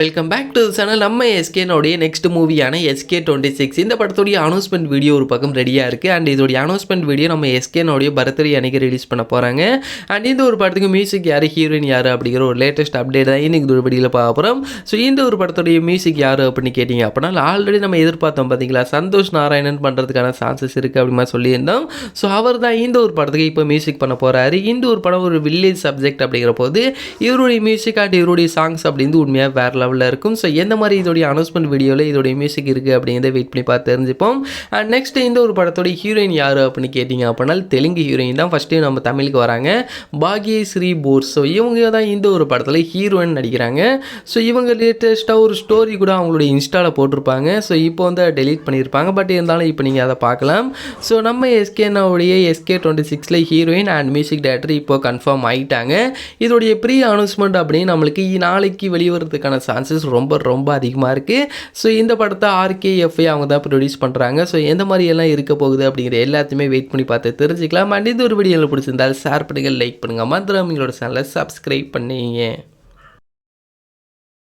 Welcome back to channel. நம்ம எஸ்கேனோடைய next மூவியான SK26 இந்த படத்துடைய அனௌன்ஸ்மெண்ட் வீடியோ ஒரு பக்கம் ரெடியாக இருக்குது. அண்ட் இதோடைய அனௌன்ஸ்மெண்ட் வீடியோ நம்ம எஸ்கேனோடைய பர்த்டே அன்றைக்கி ரிலீஸ் பண்ண போகிறாங்க. அண்ட் இந்த ஒரு படத்துக்கு மியூசிக் யார், ஹீரோயின் யார் அப்படிங்கிற ஒரு லேட்டஸ்ட் அப்டேட் தான் இன்னைக்கு ஒரு வீடியோவில் பார்க்க போகிறோம். ஸோ இந்த ஒரு படத்துடைய மியூசிக் யார் அப்படின்னு கேட்டிங்க அப்படின்னா ஆல்ரெடி நம்ம எதிர்பார்த்தோம் பார்த்தீங்களா, சந்தோஷ் நாராயணன் பண்ணுறதுக்கான சான்சஸ் இருக்குது அப்படிமா சொல்லியிருந்தோம். ஸோ அவர் தான் இந்த ஒரு படத்துக்கு இப்போ மியூசிக் பண்ண போகிறாரு. இந்த ஒரு படம் ஒரு வில்லேஜ் சப்ஜெக்ட் அப்படிங்கிற போது இவருடைய மியூசிக் அண்ட் இவருடைய சாங்ஸ் அப்படின்னு உண்மையாக வேறு லெவலில் இருக்கும். ஸோ எந்த மாதிரி இதோடைய அனௌன்ஸ்மெண்ட் வீடியோவில் இதோடைய மியூசிக் இருக்குது அப்படிங்கிறத வெயிட் பண்ணி பார்த்து தெரிஞ்சுப்போம். அண்ட் நெக்ஸ்ட் இந்த ஒரு படத்தோடைய ஹீரோயின் யார் அப்படின்னு கேட்டிங்க அப்படின்னா தெலுங்கு ஹீரோயின் தான் ஃபஸ்ட்டு நம்ம தமிழுக்கு வராங்க, பாக்யஸ்ரீ போஸ். ஸோ இவங்க தான் இந்த ஒரு படத்தில் ஹீரோயின் நடிக்கிறாங்க. ஸோ இவங்க லேட்டஸ்ட்டாக ஒரு ஸ்டோரி கூட அவங்களுடைய இன்ஸ்டாவில் போட்டிருப்பாங்க. ஸோ இப்போ வந்து டெலீட் பண்ணியிருப்பாங்க, பட் இருந்தாலும் இப்போ நீங்கள் அதை பார்க்கலாம். ஸோ நம்ம எஸ்கேனோடைய SK26 heroine and music director இப்போ கன்ஃபார்ம் ஆகிட்டாங்க. இதோடைய ப்ரீ அனௌன்ஸ்மெண்ட் அப்படின்னு நம்மளுக்கு நாளைக்கு வெளிவரதுக்கான சான்சஸ் ரொம்ப அதிகமாக இருக்குது. ஸோ இந்த படத்தை RKFA அவங்க தான் ப்ரொடியூஸ் பண்ணுறாங்க. ஸோ எந்த மாதிரியெல்லாம் இருக்க போகுது அப்படிங்கிற எல்லாத்தையுமே வெயிட் பண்ணி பார்த்து தெரிஞ்சுக்கலாம். அண்ட் இந்த ஒரு வீடியோவில் பிடிச்சிருந்தால் ஷேர் பண்ணுங்கள், லைக் பண்ணுங்கள், மறந்துடாம எங்களோட சேனலை சப்ஸ்கிரைப் பண்ணிங்க.